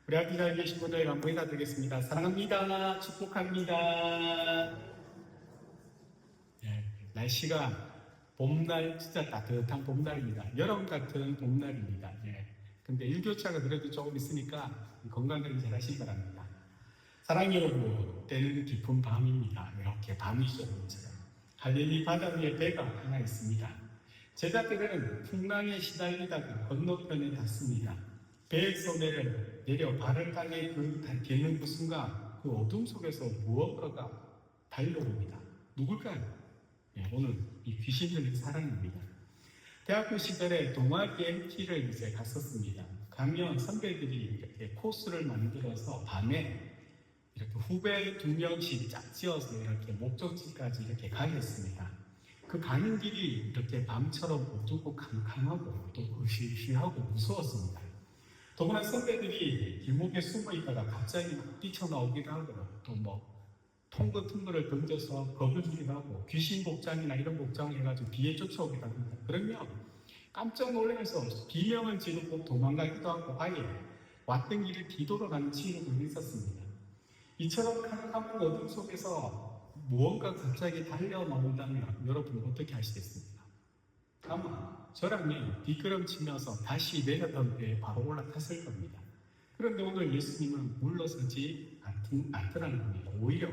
우리 앞에 잘 계신 분들 한번 인사드리겠습니다. 사랑합니다. 축복합니다. 네, 날씨가 봄날, 진짜 따뜻한 봄날입니다. 여름 같은 봄날입니다. 네. 근데 일교차가 그래도 조금 있으니까 건강관리 잘 하시기 바랍니다. 사랑해 여러분, 때는 깊은 밤입니다. 이렇게 밤이죠. 갈릴리 바다 위에 배가 하나 있습니다. 제자들은 풍랑에 시달리다가 건너편에 닿습니다. 배에서 내려 발을 땅에 딛는 그 순간 그 어둠 속에서 무언가가 달려옵니다. 누굴까요? 네, 오늘 이 귀신 들린 사람입니다. 대학교 시절에 동아리 MT를 이제 갔었습니다. 가면 선배들이 이렇게 코스를 만들어서 밤에 이렇게 후배 2명씩 짝지어서 이렇게 목적지까지 이렇게 가겠습니다. 그 가는 길이 이렇게 밤처럼 어둡고 캄캄하고 또 으시시하고 무서웠습니다. 더구나 선배들이 길목에 숨어 있다가 갑자기 막 뛰쳐나오기도 하고 또 뭐 통과 던져서 겁을 주기도 하고 귀신 복장이나 이런 복장을 해가지고 뒤에 쫓아오기도 합니다. 그러면 깜짝 놀라면서 비명을 지르고 도망가기도 하고 아예 왔던 길을 뒤돌아가는 친구들이 있었습니다. 이처럼 캄캄한 어둠 속에서 무언가 갑자기 달려나온다면 여러분 어떻게 하시겠습니까? 아마 저라면 뒷걸음치면서 다시 내렸던 배에 바로 올라탔을 겁니다. 그런데 오늘 예수님은 물러서지 않더라는 겁니다. 오히려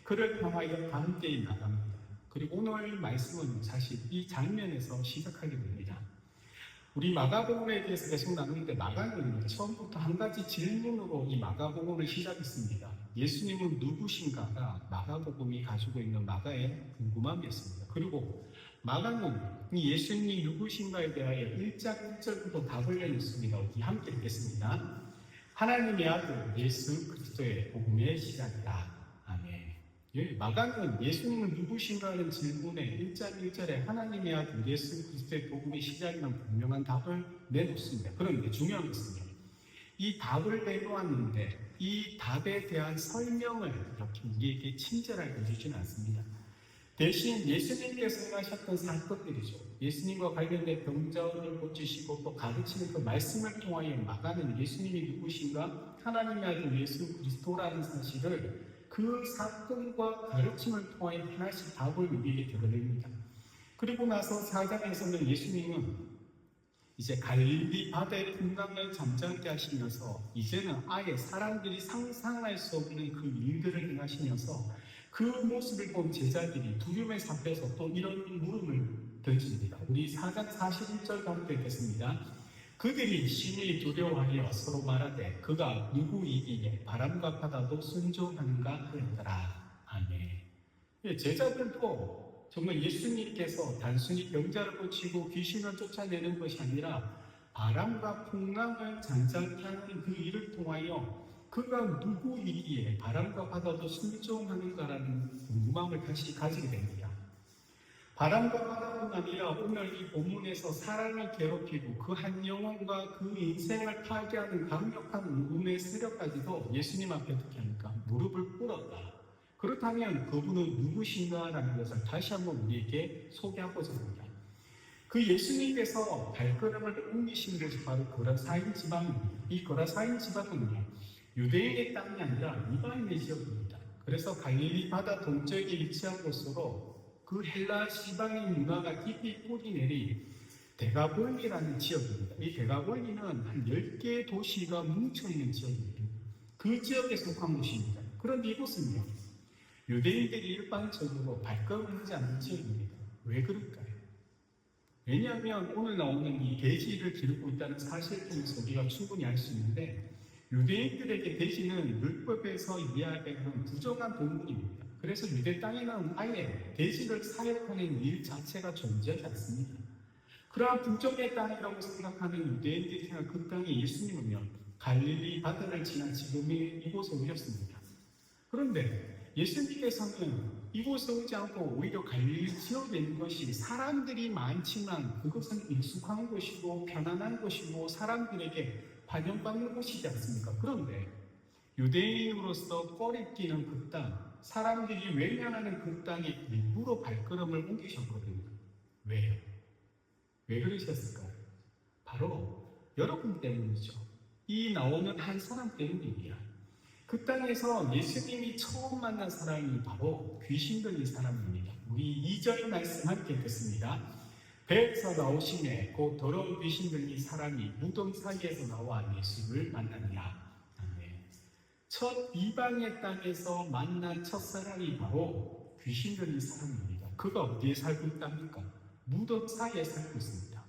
그를 향하여 함께 나갑니다. 그리고 오늘 말씀은 사실 이 장면에서 시작하게 됩니다. 우리 마가복음에 대해서 계속 나누는데 마가는 처음부터 한 가지 질문으로 이 마가복음을 시작했습니다. 예수님은 누구신가가 마가복음이 가지고 있는 마가의 궁금함이었습니다. 그리고 마가는 이 예수님이 누구신가에 대하여 1장 1절부터 답을 내놓습니다. 우리 함께 읽겠습니다. 하나님의 아들 예수 그리스도의 복음의 시작이다. 아멘. 마가는 예수님은 누구신가라는 질문에 1장 1절에 하나님의 아들 예수 그리스도의 복음의 시작이라는 분명한 답을 내놓습니다. 그런데 중요한 것은요. 이 답을 내놓았는데 이 답에 대한 설명을 이렇게 우리에게 친절하게 해주지는 않습니다. 대신 예수님께서 행하셨던 사건들이죠. 예수님과 관련된 병자를 고치시고 또 가르치는 그 말씀을 통하여 마가는 예수님이 누구신가 하나님의 아들 예수 그리스도라는 사실을 그 사건과 가르침을 통하여 하나씩 답을 우리에게 드러냅니다. 그리고 나서 4장에서는 예수님은 이제 갈릴리 바다의 풍랑을 잠잠게 하시면서 이제는 아예 사람들이 상상할 수 없는 그 일들을 행하시면서 그 모습을 본 제자들이 두려움에 삽혀서 또 이런 물음을 던집니다. 우리 4장 41절 함께 읽겠습니다. 그들이 심히 두려워하여 서로 말하되 그가 누구이기에 바람과 바다도 순종하는가 하였더라. 아멘. 제자들도 정말 예수님께서 단순히 병자를 고치고 귀신을 쫓아내는 것이 아니라 바람과 풍랑을 잠잠케 하는 그 일을 통하여 그가 누구이기에 바람과 바다도 순종하는가라는 궁금함을 다시 가지게 됩니다. 바람과 바다뿐 아니라 오늘 이 본문에서 사람을 괴롭히고 그 한 영혼과 그 인생을 파괴하는 강력한 운명의 세력까지도 예수님 앞에 어떻게 합니까? 무릎을 꿇었다. 그렇다면 그분은 누구신가라는 것을 다시 한번 우리에게 소개하고자 합니다. 그 예수님께서 발걸음을 옮기신 것이 바로 거라사인 지방입니다. 이 거라사인 지방은요, 유대인의 땅이 아니라 이방인의 지역입니다. 그래서 갈릴리 바다 동쪽에 위치한 곳으로 그 헬라 시방의 문화가 깊이 뿌리 내린 데가볼리라는 지역입니다. 이 데가볼리는 한 10개의 도시가 뭉쳐있는 지역입니다. 그 지역에 속한 곳입니다. 그런데 이곳은요, 유대인들이 일반적으로 발걸음을 하지 않는 지역입니다. 왜 그럴까요? 왜냐하면 오늘 나오는 이 돼지를 기르고 있다는 사실을 통해서 우리가 충분히 알 수 있는데 유대인들에게 돼지는 율법에서 이야기하는 부정한 동물입니다. 그래서 유대 땅에는 아예 돼지를 사육하는 일 자체가 존재하지 않습니다. 그러한 부정의 땅이라고 생각하는 유대인들이 생각한 그 땅에 예수님은요, 갈릴리 바다를 지난 지금의 이곳에 오셨습니다. 그런데 예수님께서는 이곳에 오지 않고 오히려 갈릴리 지역에 있는 것이 사람들이 많지만 그것은 익숙한 곳이고 편안한 곳이고 사람들에게 반영받는 곳이지 않습니까? 그런데 유대인으로서 꺼리끼는 그 땅, 사람들이 외면하는 그 땅에 일부러 발걸음을 옮기셨거든요. 왜요? 왜 그러셨을까요? 바로 여러분 때문이죠. 이 나오는 한 사람 때문입니다. 그 땅에서 예수님이 처음 만난 사람이 바로 귀신 들린 사람입니다. 우리 2절 말씀 함께 듣습니다. 배에서 나오시매 곧 더러운 귀신 들린 사람이 무덤 사이에서 나와 예수를 만났냐. 첫 이방의 땅에서 만난 첫사랑이 바로 귀신 들린 사람입니다. 그가 어디에 살고 있답니까? 무덤 사이에 살고 있습니다.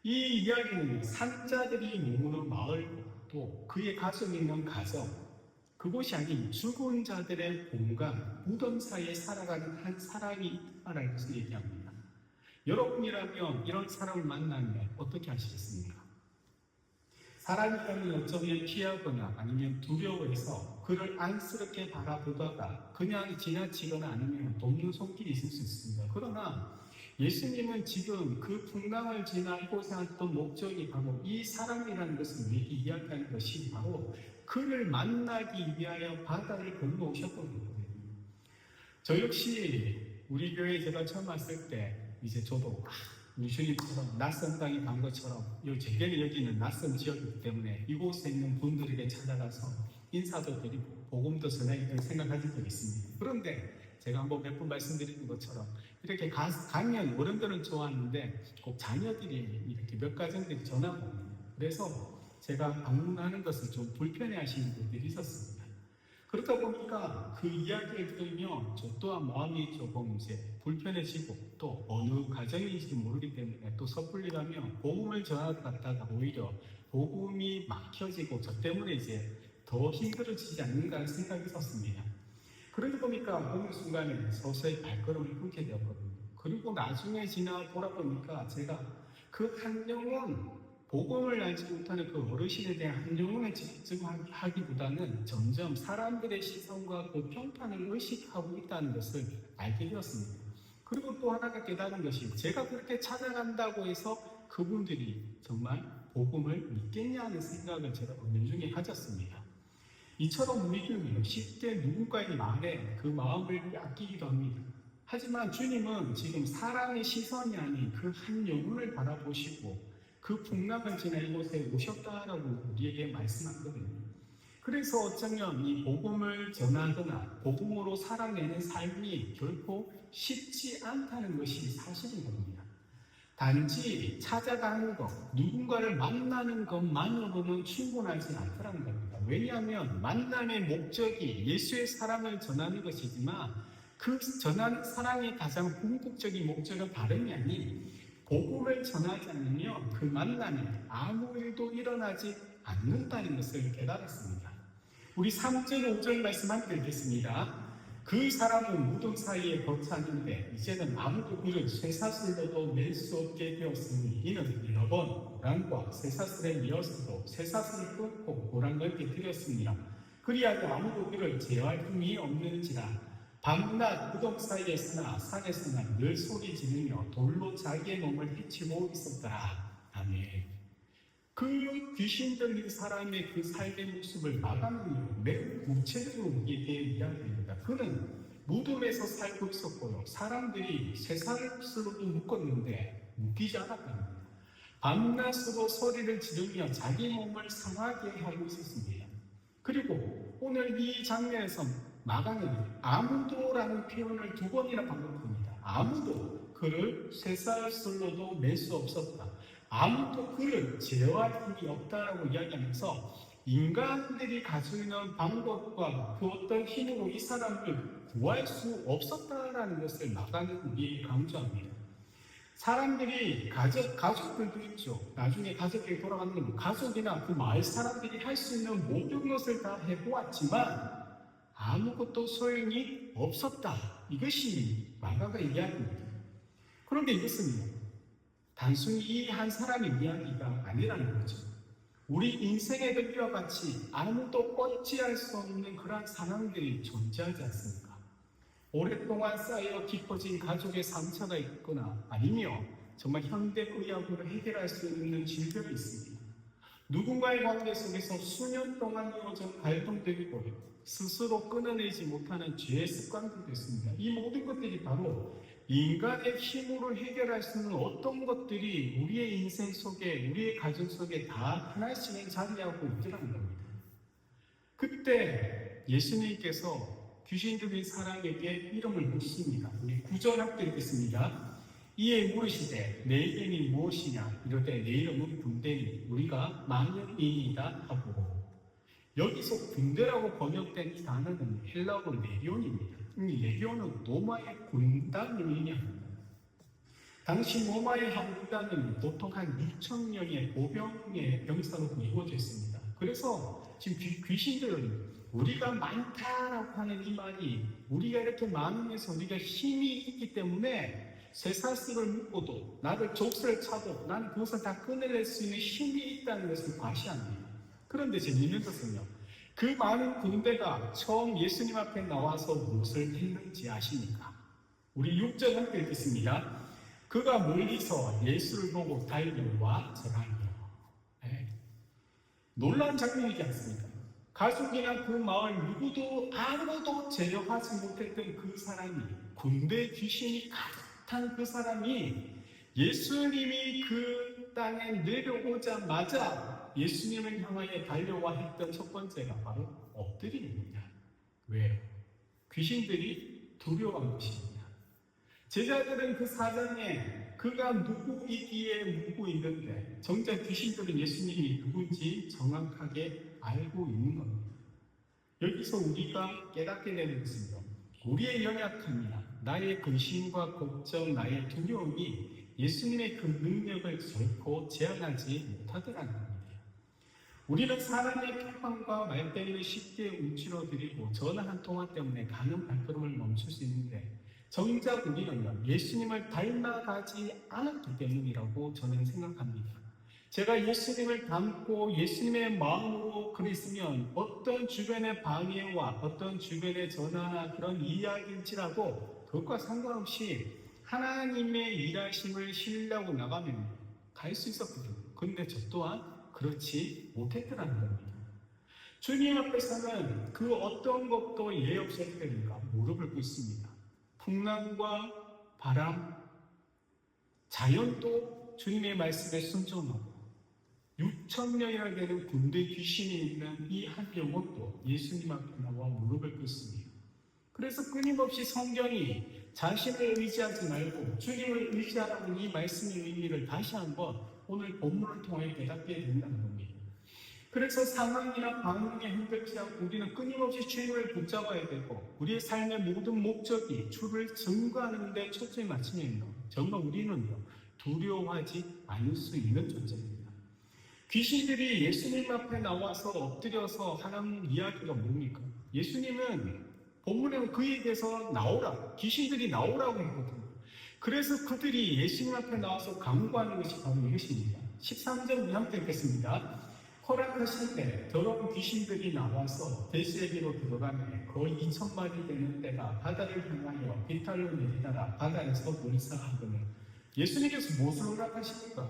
이 이야기는 산자들이 머무는 마을, 또 그의 가족이 있는 가정, 그곳이 아닌 죽은 자들의 공간, 무덤 사이에 살아가는 한 사람이 있다는 것을 얘기합니다. 여러분이라면 이런 사람을 만나면 어떻게 하시겠습니까? 사람이라면 어쩌면 피하거나 아니면 두려워해서 그를 안쓰럽게 바라보다가 그냥 지나치거나 아니면 돕는 손길이 있을 수 있습니다. 그러나 예수님은 지금 그 풍랑을 지나고자 했던 목적이 바로 이 사람이라는 것을 우리에게 이야기하는 것이 바로 그를 만나기 위하여 바다를 건너오셨던 거거든요. 저 역시 우리 교회에 제가 처음 왔을 때 이제 저도 주님처럼 낯선 땅에 간 것처럼 제게는 여기는 낯선 지역이기 때문에 이곳에 있는 분들에게 찾아가서 인사도 드리고 복음도 전하기를 생각하신 적이 있습니다. 그런데 제가 한번 몇 번 말씀드린 것처럼 이렇게 가면 어른들은 좋아하는데 꼭 자녀들이 이렇게 몇 가정들이 전화가 옵니다. 그래서 제가 방문하는 것을 좀 불편해하시는 분들이 있었습니다. 그러다 보니까 그 이야기를 들으면 저 또한 마음이 조금 이제 불편해지고 또 어느 가정인지 모르기 때문에 또 섣불리 가면 복음을 전하다가 오히려 복음이 막혀지고 저 때문에 이제 더 힘들어지지 않는가 하는 생각이 있었습니다. 그러다 보니까 어느 순간에 서서히 발걸음을 끊게 되었거든요. 그리고 나중에 지나 돌아보니까 제가 그 한 영혼, 복음을 알지 못하는 그 어르신에 대한 한 영혼을 집중하기보다는 점점 사람들의 시선과 그 평판을 의식하고 있다는 것을 알게 되었습니다. 그리고 또 하나가 깨달은 것이 제가 그렇게 찾아간다고 해서 그분들이 정말 복음을 믿겠냐는 생각을 제가 은연중에 가졌습니다. 이처럼 우리는 쉽게 누군가의 말에 그 마음을 아끼기도 합니다. 하지만 주님은 지금 사람의 시선이 아닌 그 한 영혼을 바라보시고 그 풍랑을 지나 이곳에 오셨다라고 우리에게 말씀하거든요. 그래서 어쩌면 이 복음을 전하거나 복음으로 살아내는 삶이 결코 쉽지 않다는 것이 사실인 겁니다. 단지 찾아가는 것, 누군가를 만나는 것만으로는 충분하지 않다는 겁니다. 왜냐하면 만남의 목적이 예수의 사랑을 전하는 것이지만 그 전하는 사랑의 가장 궁극적인 목적은 다름이 아닌 복음을 전하지 않으면 그 만남에 아무 일도 일어나지 않는다는 것을 깨달았습니다. 우리 3절, 5절 말씀 함께 읽겠습니다. 그 사람은 무덤 사이에 거처하는데 이제는 아무도 그를 쇠사슬로도 낼 수 없게 되었으니 이는 여러 번 고랑과 쇠사슬에 이어서도 쇠사슬을 끊고 고랑을 깨뜨렸습니다. 그리하여 아무도 그를 제어할 힘이 없는지라 밤낮 무덤 사이에서나 산에서나 늘 소리 지르며 돌로 자기의 몸을 해치고 있었더라. 아멘. 그 귀신 들린 사람의 그 삶의 모습을 마감하는 매우 구체적으로 우리에게 이야기합니다. 그는 무덤에서 살고 있었고요. 사람들이 쇠사슬로도 묶었는데 묶이지 않았답니다. 밤낮으로 소리를 지르며 자기 몸을 상하게 하고 있었습니다. 그리고 오늘 이 장면에서 마가는 아무도라는 표현을 2번이나 반복합니다. 아무도 그를 쇠사슬로도 맬 수 없었다. 아무도 그를 제어할 힘이 없다라고 이야기하면서 인간들이 가지고 있는 방법과 그 어떤 힘으로 이 사람을 구할 수 없었다라는 것을 마가는 우리에게 강조합니다. 사람들이 가족들도 있죠. 나중에 가족에게 돌아가는 가족이나 그 마을 사람들이 할 수 있는 모든 것을 다 해보았지만 아무것도 소용이 없었다. 이것이 마가가 이야기입니다. 그런데 이것은 단순히 이 한 사람의 이야기가 아니라는 거죠. 우리 인생의 이와 같이 아무도 어찌할 수 없는 그러한 상황들이 존재하지 않습니까? 오랫동안 쌓여 깊어진 가족의 상처가 있거나 아니며 정말 현대의학으로 해결할 수 있는 질병이 있습니다. 누군가의 관계 속에서 수년 동안 이어진 갈등들이고 스스로 끊어내지 못하는 죄의 습관들도 있습니다. 이 모든 것들이 바로 인간의 힘으로 해결할 수 있는 어떤 것들이 우리의 인생 속에, 우리의 가정 속에 다 하나씩은 자리하고 있더라는 겁니다. 그때 예수님께서 귀신들의 사람에게 이름을 묻습니다. 우리 구절 함께 읽겠습니다. 이에 물으시되 내 이름이 무엇이냐? 이르되 내 이름은 군대니 우리가 만연인이다 하고, 여기서 군대라고 번역된 이 단어는 헬라어로 레기온입니다. 이 레기온은 로마의 군단을 의미합니다. 당시 로마의 군단은 보통 한 6천 명의 보병의 병사로 이루어졌습니다. 그래서 지금 귀신들은 우리가 많다라고 하는 이 말이, 우리가 이렇게 많으면서 우리가 힘이 있기 때문에 쇠사슬을 묶고도 나를 족쇄를 차도 나는 그것을 다 끊어낼 수 있는 힘이 있다는 것을 과시합니다. 그런데 재미있는 것은요, 그 많은 군대가 처음 예수님 앞에 나와서 무엇을 했는지 아십니까? 우리 6절 함께 읽겠습니다. 그가 멀리서 예수를 보고 달려와 절하며. 놀라운 장면이지 않습니까? 가족이나 그 마을 누구도 아무도 제어하지 못했던 그 사람이, 군대 귀신이 가득한 그 사람이 예수님이 그 땅에 내려오자마자 예수님을 향하여 달려와 했던 첫 번째가 바로 엎드리는 겁니다. 왜요? 귀신들이 두려워한 것입니다. 제자들은 그 사장에 그가 누구이기에 묻고 있는데 정작 귀신들은 예수님이 누군지 정확하게 알고 있는 겁니다. 여기서 우리가 깨닫게 되는 것은요, 우리의 연약함이나 나의 근심과 걱정, 나의 두려움이 예수님의 그 능력을 결코 제한하지 못하더라는 겁니다. 우리는 사람의 평판과 말 때문에 쉽게 움츠러들이고 전화 한 통화 때문에 가는 발걸음을 멈출 수 있는데, 정작 우리는 예수님을 닮아가지 않았기 때문이라고 저는 생각합니다. 제가 예수님을 닮고 예수님의 마음으로 그랬으면 어떤 주변의 방해와 어떤 주변의 전화나 그런 이야기일지라도 그것과 상관없이 하나님의 일하심을 신뢰하고 나가면 갈 수 있었거든요. 그런데 저 또한 그렇지 못했더라는 겁니다. 주님 앞에서는 그 어떤 것도 예 없을 때니까 무릎을 꿇습니다. 풍랑과 바람, 자연도 주님의 말씀에 순종하고 6천 명이나 되는 군대 귀신이 있는 이 한 영혼도 예수님 앞에 나와 무릎을 꿇습니다. 그래서 끊임없이 성경이 자신을 의지하지 말고 주님을 의지하라는 이 말씀의 의미를 다시 한번 오늘 본문을 통해 깨닫게 된다는 겁니다. 그래서 상황이나 반응에 흔들리지 않고 우리는 끊임없이 주님을 붙잡아야 되고, 우리의 삶의 모든 목적이 주를 증거하는 데 초점이 맞추면요, 정말 우리는요 두려워하지 않을 수 있는 존재입니다. 귀신들이 예수님 앞에 나와서 엎드려서 하는 이야기가 뭡니까? 예수님은 본문에 그에게서 나오라, 귀신들이 나오라고 했거든요. 그래서 그들이 예수님 앞에 나와서 강구하는 것이 바로 이것입니다. 13절 함께 읽겠습니다. 허락하실 때 더러운 귀신들이 나와서 돼지에게로 들어가매 거의 2,000마리 되는 때가 바다를 향하여 비탈로 내리다가 바다에서 몰사하거늘. 예수님께서 무엇을 허락하십니까?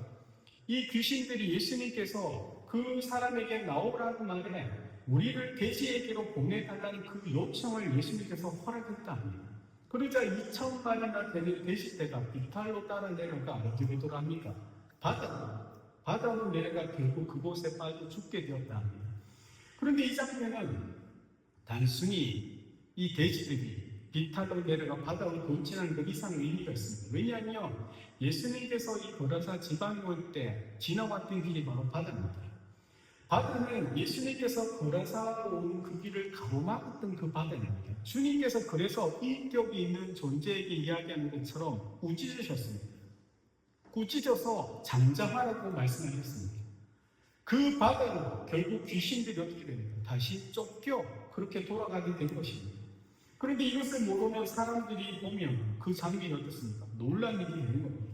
이 귀신들이 예수님께서 그 사람에게 나오라는 말에 우리를 돼지에게로 보내달라는 그 요청을 예수님께서 허락했다 합니다. 그러자 2,000마리나 되는 돼지떼가 비탈로 따라 내려가 어디로 돌아갑니까? 바다로 내려가 결국 그곳에 빠져 죽게 되었다 합니다. 그런데 이 장면은 단순히 이 돼지들이 비탈로 내려가 바다로 돌진하는 그 이상의 의미가 있습니다. 왜냐하면 예수님께서 이 고라사 지방에 올 때 지나왔던 길이 바로 바다입니다. 바다는 예수님께서 고라사로 온 그 길을 가로막았던 그 바다입니다. 주님께서 그래서 인격이 있는 존재에게 이야기하는 것처럼 꾸짖으셨습니다. 꾸짖어서 잠잠하라고 말씀하셨습니다. 그 바다로 결국 귀신들이 어떻게 됩니까? 다시 쫓겨 그렇게 돌아가게 된 것입니다. 그런데 이것을 모르면 사람들이 보면 그 장면이 어떻습니까? 놀란 일이 되는 겁니다.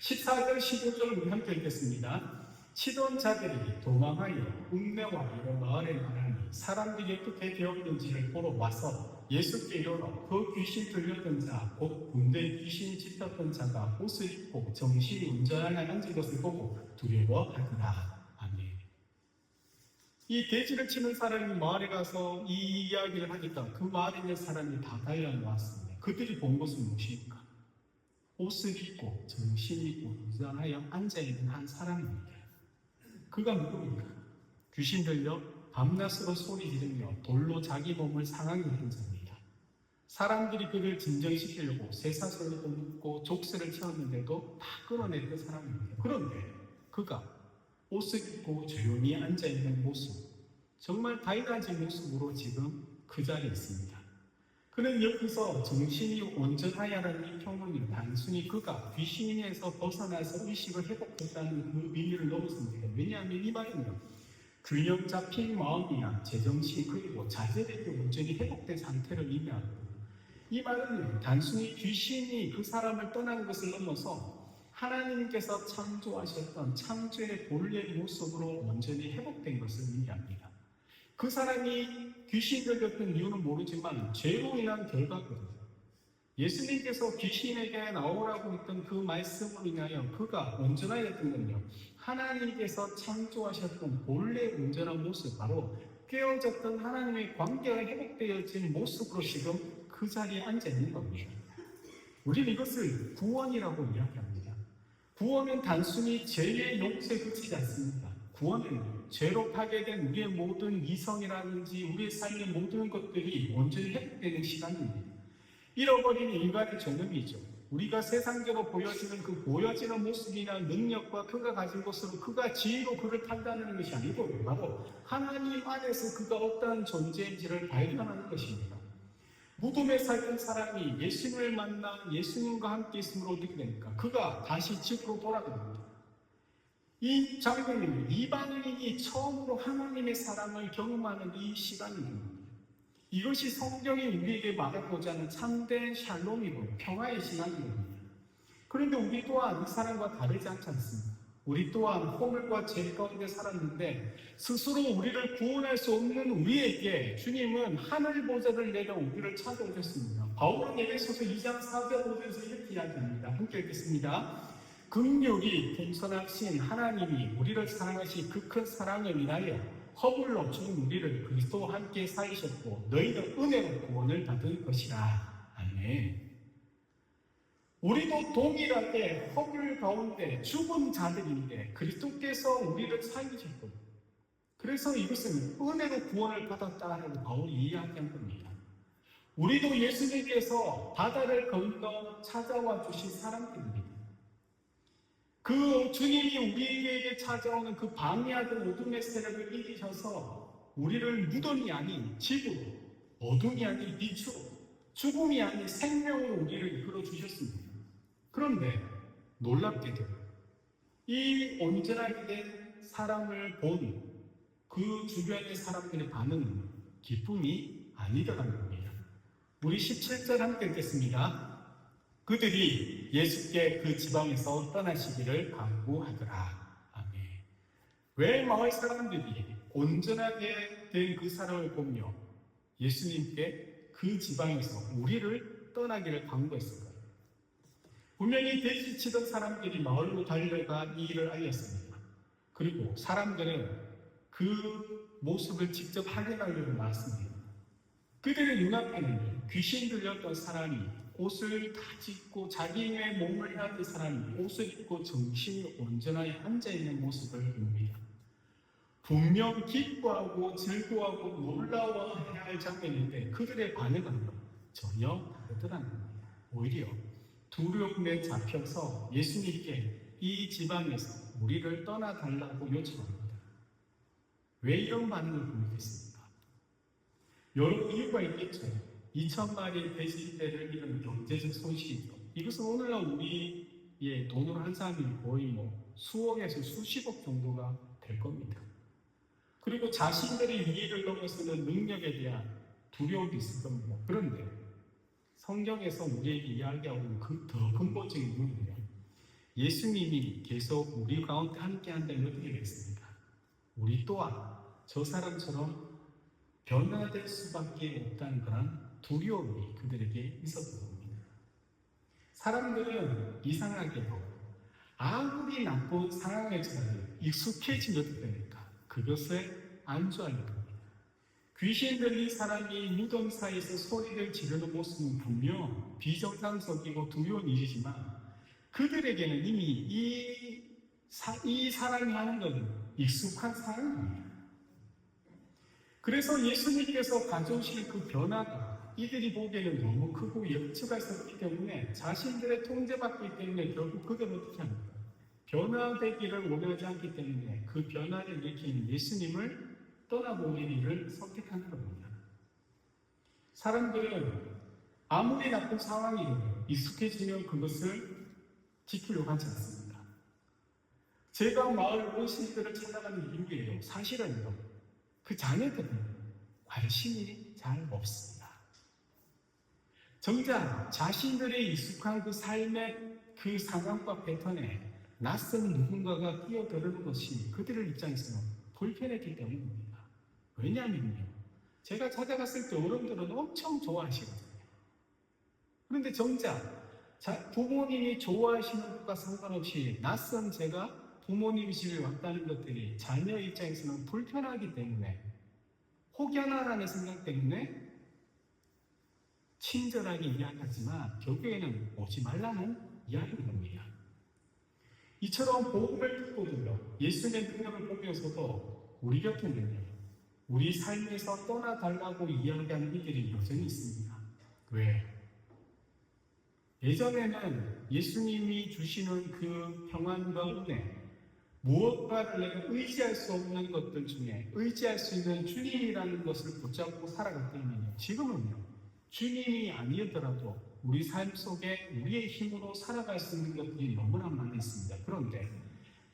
14절, 15절을 우리 함께 읽겠습니다. 치던 자들이 도망하여 읍내와 여러 마을에 나가니 사람들이 어떻게 되었는지를 보러 와서 예수께 이르러 그 귀신 들렸던 자, 곧 군대 귀신 짙었던 자가 옷을 입고 정신이 운전하여 앉은 것을 보고 두려워하더라. 아멘. 이 돼지를 치는 사람이 마을에 가서 이 이야기를 하니까 그 마을에 있는 사람이 다 달려나왔습니다. 그들이 본 것은 무엇입니까? 옷을 입고 정신이 온전하여 앉아있는 한 사람입니다. 그가 누구입니까? 귀신 들려 밤낮으로 소리 지르며 돌로 자기 몸을 상하게 하는 자입니다. 사람들이 그를 진정시키려고 쇠사슬로 묶고 족쇄를 채웠는데도 다 끌어냈던 사람입니다. 그런데 그가 옷을 입고 조용히 앉아있는 모습, 정말 다이나진 모습으로 지금 그 자리에 있습니다. 그는 여기서 정신이 온전하야라는 이 표현은 단순히 그가 귀신에서 벗어나서 의식을 회복했다는 그 의미를 넘어섭니다. 왜냐하면 이 말은요, 균형 잡힌 마음이나 제정신 그리고 자제력이 온전히 회복된 상태를 의미하고, 이 말은 단순히 귀신이 그 사람을 떠난 것을 넘어서 하나님께서 창조하셨던 창조의 본래의 모습으로 온전히 회복된 것을 의미합니다. 그 사람이 귀신 들렸던 이유는 모르지만 죄로 인한 결과거든요. 예수님께서 귀신에게 나오라고 했던 그 말씀으로 인하여 그가 온전하였던 건요, 하나님께서 창조하셨던 본래의 온전한 모습, 바로 깨어졌던 하나님의 관계가 회복되어진 모습으로 지금 그 자리에 앉아있는 겁니다. 우리는 이것을 구원이라고 이야기합니다. 구원은 단순히 죄의 용서에 그치지 않습니다. 구원은 죄로 파괴된 우리의 모든 이성이라든지 우리의 삶의 모든 것들이 온전히 회복되는 시간입니다. 잃어버린 인간의 존엄이죠. 우리가 세상적으로 보여지는 그 보여지는 모습이나 능력과 그가 가진 것으로 그가 지혜로 그를 판단하는 것이 아니고 바로 하나님 안에서 그가 어떠한 존재인지를 발견하는 것입니다. 무덤에 살던 사람이 예수님을 만나 예수님과 함께 있음으로 어떻게 됩니까? 그가 다시 집으로 돌아갑니다. 이 장면은 이방인이 처음으로 하나님의 사랑을 경험하는 이 시간입니다. 이것이 성경이 우리에게 말하고자 하는 참된 샬롬이고 평화의 시간입니다. 그런데 우리 또한 이 사람과 다르지 않지 않습니다. 우리 또한 허물과 죄 가운데 살았는데 스스로 우리를 구원할 수 없는 우리에게 주님은 하늘 보좌를 내려 우리를 찾아오셨습니다. 바울은 에베소서 2장 4절 5절에서 이렇게 이야기합니다. 함께 읽겠습니다. 긍휼히 풍성하신 하나님이 우리를 사랑하신 그 큰 사랑을 인하여 허물로 죽은 우리를 그리스도와 함께 살리셨고 너희도 은혜로 구원을 받은 것이라. 아멘. 우리도 동일하게 허물 가운데 죽은 자들인데 그리스도께서 우리를 살리셨고, 그래서 이것은 은혜로 구원을 받았다라고 바울이 이야기한 겁니다. 우리도 예수님께서 바다를 건너 찾아와 주신 사람들입니다. 그 주님이 우리에게 찾아오는 그 밤이하던 어둠의 세력을 이기셔서 우리를 무덤이 아닌 집으로, 어둠이 아닌 빛으로, 죽음이 아닌 생명으로 우리를 이끌어 주셨습니다. 그런데 놀랍게도 이 온전하게 된 사람을 본 그 주변의 사람들의 반응은 기쁨이 아니더라는 겁니다. 우리 17절 함께 읽겠습니다. 그들이 예수께 그 지방에서 떠나시기를 강구하더라. 아멘. 왜 마을 사람들이 온전하게 된 그 사람을 보며 예수님께 그 지방에서 우리를 떠나기를 강구했을까요? 분명히 돼지치던 사람들이 마을로 달려가 이 일을 알렸습니다. 그리고 사람들은 그 모습을 직접 확인하려고 나왔습니다. 그들의 눈앞에는 귀신 들렸던 사람이 옷을 다 찢고 자기의 몸을 헤아린 사람이 옷을 입고 정신이 온전하게 앉아있는 모습을 봅니다. 분명 기뻐하고 즐거워하고 놀라워해야 할 장면인데 그들의 반응은 전혀 다르더라는 겁니다. 오히려 두려움에 잡혀서 예수님께 이 지방에서 우리를 떠나달라고 요청합니다. 왜 이런 반응을 보이겠습니까? 여러 이유가 있겠죠. 2,000마리의 돼지떼를 잃은 경제적 손실이죠. 이것은 오늘날 우리의 돈으로 한 사람이 거의 수억에서 수십억 정도가 될 겁니다. 그리고 자신들의 위기를 넘어서는 능력에 대한 두려움도 있을 겁니다. 그런데 성경에서 우리에게 이야기하고 있는 그 더 근본적인 이유는요, 예수님이 계속 우리 가운데 함께 한다면 어떻게 되겠습니까? 우리 또한 저 사람처럼 변화될 수밖에 없다는 그런 두려움이 그들에게 있었던 겁니다. 사람들은 이상하게도 아무리 나쁜 상황에 처해도 익숙해지면 어떻게 됩니까? 그것에 안주하는 겁니다. 귀신 들린 사람이 무덤 사이에서 소리를 지르는 모습은 분명 비정상적이고 두려운 일이지만 그들에게는 이미 이 사랑이 하는 것은 익숙한 사랑입니다. 그래서 예수님께서 가져오신 그 변화가 이들이 보기에는 너무 크고 역치가 있었기 때문에 자신들의 통제받기 때문에 결국 그들은 어떻게 합니까? 변화되기를 원하지 않기 때문에 그 변화를 일으키는 예수님을 떠나보는 일을 선택하는 겁니다. 사람들은 아무리 나쁜 상황이든 익숙해지면 그것을 지키려고 하지 않습니다. 제가 마을 어르신들을 찾아가는 이유예요. 사실은요, 그 자녀들은 관심이 잘 없습니다. 정작 자신들의 익숙한 그 삶의 그 상황과 패턴에 낯선 누군가가 끼어드는 것이 그들의 입장에서는 불편했기 때문입니다. 왜냐하면요, 제가 찾아갔을 때 어른들은 엄청 좋아하시거든요. 그런데 정작 부모님이 좋아하시는 것과 상관없이 낯선 제가 부모님 집에 왔다는 것들이 자녀 입장에서는 불편하기 때문에 혹여나라는 생각 때문에 친절하게 이야기하지만 결국에는 오지 말라는 이야기인 겁니다. 이처럼 복음을 듣고도요, 예수님의 능력을 보면서도 우리 곁에는요, 우리 삶에서 떠나달라고 이야기하는 이들이 여전히 있습니다. 왜? 예전에는 예수님이 주시는 그 평안과 은혜, 무엇과를 내가 의지할 수 없는 것들 중에 의지할 수 있는 주님이라는 것을 붙잡고 살아갔다면요, 지금은요, 주님이 아니었더라도 우리 삶 속에 우리의 힘으로 살아갈 수 있는 것들이 너무나 많이 있습니다. 그런데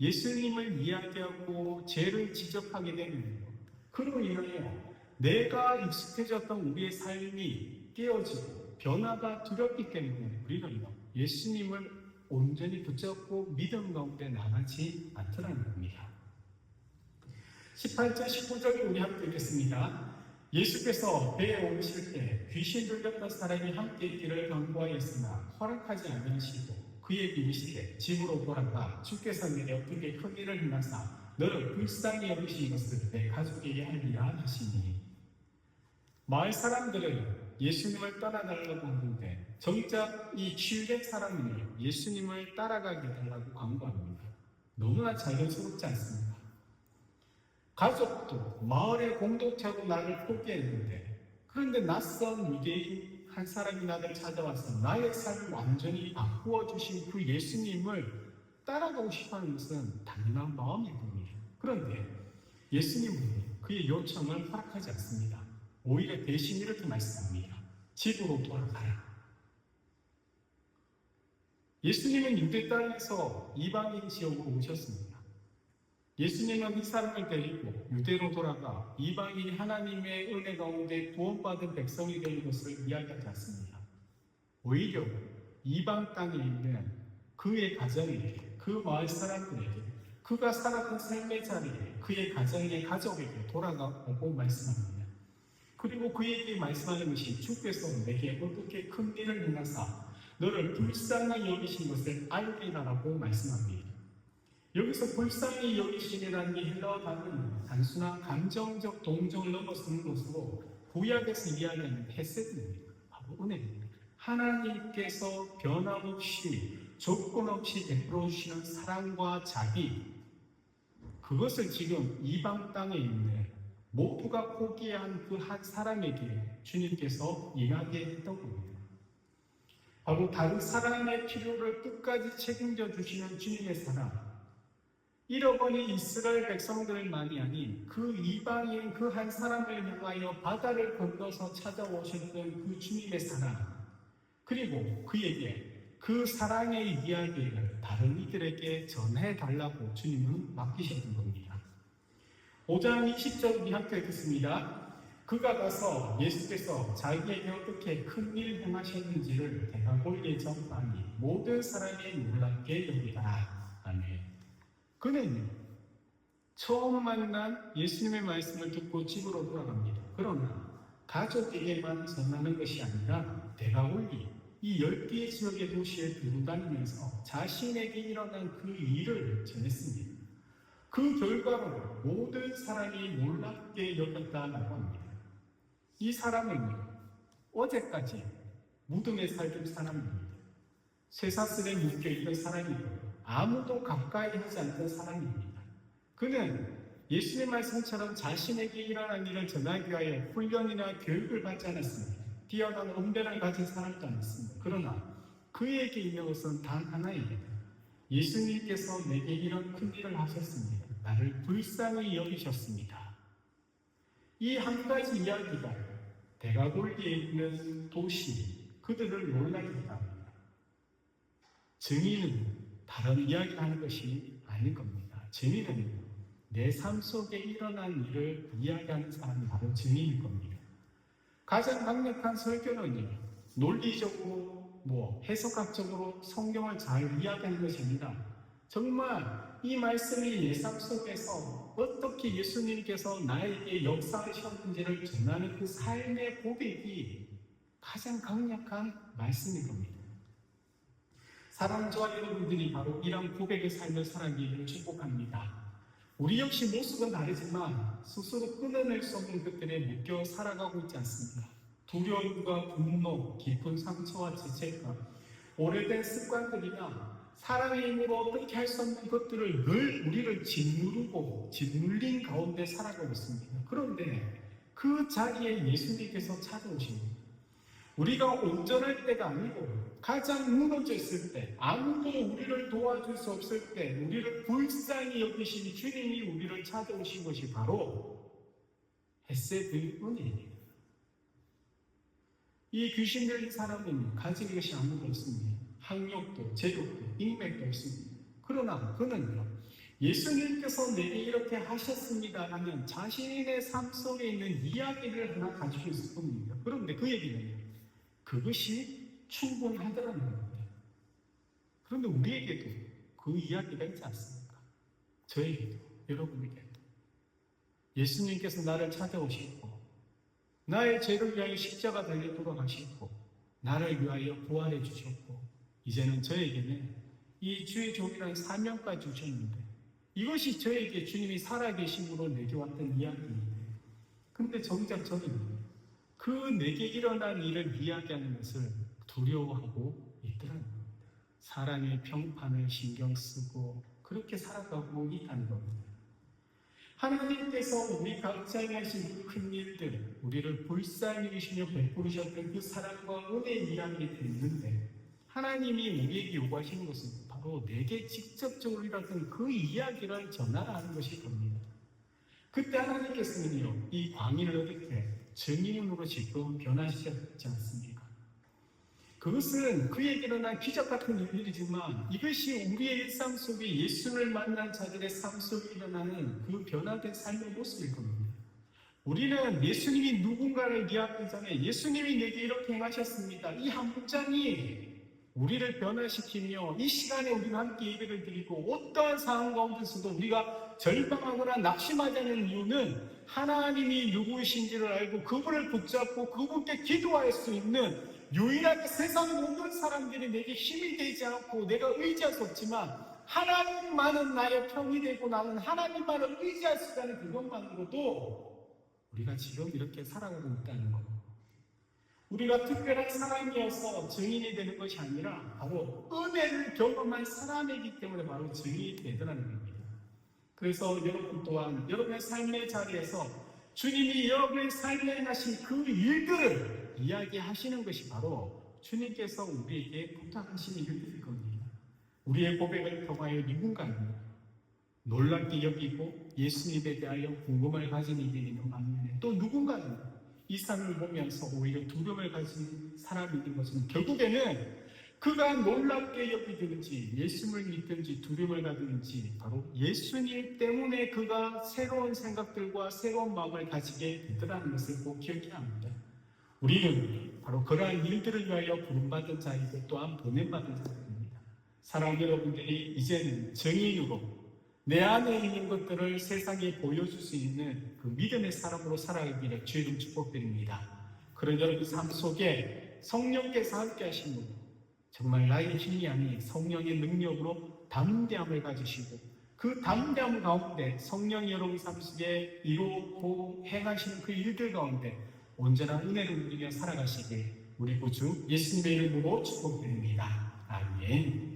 예수님을 이야기하고 죄를 지적하게 되면요, 그로 인하여 내가 익숙해졌던 우리의 삶이 깨어지고 변화가 두렵기 때문에 우리는요, 예수님을 온전히 붙잡고 믿음 가운데 나가지 않더라는 겁니다. 18절, 19절 우리 함께 읽겠습니다. 예수께서 배에 오르실 때 귀신 들렸던 사람이 함께 있기를 경고하였으나 허락하지 않으시고 그에게 이르시되 집으로 돌아가 주께서 내게 어떻게 큰 일을 행하사 너를 불쌍히 여기신 것을 내 가족에게 하리라 하시니, 마을 사람들은 예수님을 따라달라고 하는데 정작 이 치유된 사람은 예수님을 따라가게 달라고 광고합니다. 너무나 자연스럽지 않습니다. 가족도 마을의 공동체로 나를 포기했는데, 그런데 낯선 유대인 한 사람이 나를 찾아와서 나의 삶을 완전히 바꾸어 주신 그 예수님을 따라가고 싶어하는 것은 당연한 마음일 겁니다. 그런데 예수님은 그의 요청을 허락하지 않습니다. 오히려 대신 이렇게 말씀합니다. 집으로 돌아가라. 예수님은 유대 땅에서 이방인 지역으로 오셨습니다. 예수님은 이 사람을 데리고 유대로 돌아가 이방인이 하나님의 은혜 가운데 구원받은 백성이 되는 것을 이야기하지 않습니다. 오히려 이방 땅에 있는 그의 가정에게, 그 마을 사람들에게, 그가 살았던 삶의 자리에 그의 가정의 가족에게 돌아가고 말씀합니다. 그리고 그에게 말씀하는 것이 주께서 내게 어떻게 큰 일을 행하사 너를 불쌍히 여기신 것을 알리라라고 말씀합니다. 여기서 불쌍히 여기심이라는 게 헬라어 단어는 단순한 감정적 동정을 넘어서는 것으로 구약에서 이야기하는 헤세드입니다. 바로 은혜입니다. 하나님께서 변함없이 조건 없이 베풀어 주시는 사랑과 자비, 그것을 지금 이방 땅에 있는 모두가 포기한 그 한 사람에게 주님께서 임하게 했던 겁니다. 바로 다른 사람의 필요를 끝까지 책임져 주시는 주님의 사랑, 잃어버린 이스라엘 백성들만이 아닌 그 이방인 그 한 사람을 향하여 바다를 건너서 찾아오셨던 그 주님의 사랑, 그리고 그에게 그 사랑의 이야기를 다른 이들에게 전해달라고 주님은 맡기셨던 겁니다. 5장 20절 우리 함께 읽겠습니다. 그가 가서 예수께서 자기에게 어떻게 큰 일 행하셨는지를 대가골리에 전파하니 모든 사람이 놀랍게 여기더라. 아멘. 그는 처음 만난 예수님의 말씀을 듣고 집으로 돌아갑니다. 그러나 가족에게만 전하는 것이 아니라 대가올리 이 10개의 지역의 도시에 두루 다니면서 자신에게 일어난 그 일을 전했습니다. 그 결과로 모든 사람이 놀랍게 여겼다라고 합니다. 이 사람은 어제까지 무덤에 살던 사람입니다. 쇠사슬에 묶여있던 사람이고 아무도 가까이 하지 않던 사람입니다. 그는 예수의 말씀처럼 자신에게 일어난 일을 전하기 위하여 훈련이나 교육을 받지 않았습니다. 뛰어난 언변을 가진 사람도 아니었습니다. 그러나 그에게 있는 것은 단 하나입니다. 예수님께서 내게 이런 큰 일을 하셨습니다. 나를 불쌍히 여기셨습니다. 이 한 가지 이야기가 데가골리에 있는 도시 그들을 놀라게 합니다. 증인은 다른 이야기를 하는 것이 아닌 겁니다. 증인은 내 삶 속에 일어난 일을 이야기하는 사람이 바로 증인일 겁니다. 가장 강력한 설교는요, 논리적으로 해석학적으로 성경을 잘 이야기하는 것이 아니라 정말 이 말씀이 내 삶 속에서 어떻게 예수님께서 나에게 역사하셨는지를 전하는 그 삶의 고백이 가장 강력한 말씀인 겁니다. 사랑하는 저와 여러분들이 바로 이런 고백의 삶을 살아가기를 축복합니다. 우리 역시 모습은 다르지만 스스로 끊어낼 수 없는 것들에 묶여 살아가고 있지 않습니까? 두려움과 분노, 깊은 상처와 지책과 오래된 습관들이나 사랑의 힘으로 어떻게 할 수 없는 것들을 늘 우리를 짓누린 가운데 살아가고 있습니다. 그런데 그 자리에 예수님께서 찾아오십니다. 우리가 온전할 때가 아니고 가장 무너져 있을 때, 아무도 우리를 도와줄 수 없을 때, 우리를 불쌍히 여기신 주님이 우리를 찾아오신 것이 바로 헤세드의 은혜입니다. 이 귀신 들린 사람은 가진 것이 아무도 없습니다. 학력도, 재력도, 인맥도 없습니다. 그러나 그는요, 예수님께서 내게 이렇게 하셨습니다 하면 자신의 삶 속에 있는 이야기를 하나 가지고 있을 뿐입니다. 그런데 그에게는 그것이 충분하더라는 겁니다. 그런데 우리에게도 그 이야기가 있지 않습니까? 저에게도, 여러분에게도. 예수님께서 나를 찾아오시고 나의 죄를 위하여 십자가 달려 돌아가시고 나를 위하여 부활해 주셨고 이제는 저에게는 이 주의 종이라는 사명까지 주셨는데 이것이 저에게 주님이 살아계심으로 내게 왔던 이야기인데 근데 정작 저는 그 내게 일어난 일을 이야기하는 것을 두려워하고 있더라는 겁니다. 사람의 평판을 신경 쓰고 그렇게 살아가고 있다는 겁니다. 하나님께서 우리 각자에게 하신 큰 일들, 우리를 불쌍히 여기시며 베푸셨던 그 사랑과 은혜의 이야기를 듣는데 하나님이 우리에게 요구하시는 것은 바로 내게 직접적으로 일어났던 그 이야기를 전하라 하는 것일 겁니다. 그때 하나님께서는요, 이 광인을 어떻게 증인으로 지금 변화시켰지 않습니까? 그것은 그에게 일어난 기적 같은 일이지만 이것이 우리의 일상 속에 예수를 만난 자들의 삶 속에 일어나는 그 변화된 삶의 모습일 겁니다. 우리는 예수님이 누군가를 이야기하기 전에 예수님이 내게 이렇게 행하셨습니다. 이 한 문장이 우리를 변화시키며 이 시간에 우리가 함께 예배를 드리고 어떠한 상황 가운데서도 우리가 절망하거나 낙심하자는 이유는 하나님이 누구이신지를 알고 그분을 붙잡고 그분께 기도할 수 있는 유일하게 세상 모든 사람들이 내게 힘이 되지 않고 내가 의지할 수 없지만 하나님만은 나의 평이 되고 나는 하나님만을 의지할 수 있다는 그것만으로도 우리가 지금 이렇게 살아가고 있다는 것. 우리가 특별한 사람이어서 증인이 되는 것이 아니라 바로 은혜를 경험한 사람이기 때문에 바로 증인이 되더라는 겁니다. 그래서 여러분 또한 여러분의 삶의 자리에서 주님이 여러분의 삶에 행하신 그 일들을 이야기하시는 것이 바로 주님께서 우리에게 부탁하신 일들일 겁니다. 우리의 고백을 통하여 누군가는 놀랍게 여기고 예수님에 대하여 궁금을 가진 이들이 있는 반면에 또 누군가는 이 삶을 보면서 오히려 두려움을 가진 사람이 있는 것은 결국에는 그가 놀랍게 여기든지 예수님을 믿든지 두려움을 가든지 바로 예수님 때문에 그가 새로운 생각들과 새로운 마음을 가지게 되더라는 것을 꼭 기억해야 합니다. 우리는 바로 그러한 일들을 위하여 부름받은 자이고 또한 보냄받은 자입니다. 사랑하는 여러분들이 이제는 정인으로 내 안에 있는 것들을 세상에 보여줄 수 있는 그 믿음의 사람으로 살아가기를 주의 이름 축복드립니다. 그런 여러분 삶 속에 성령께서 함께 하시는 정말 나의 힘이 아닌 성령의 능력으로 담대함을 가지시고 그 담대함 가운데 성령이 여러분 삶 속에 이루고 행하시는 그 일들 가운데 온전한 은혜를 누리며 살아가시길 우리 구주 예수님의 이름으로 축복드립니다. 아멘. 아멘.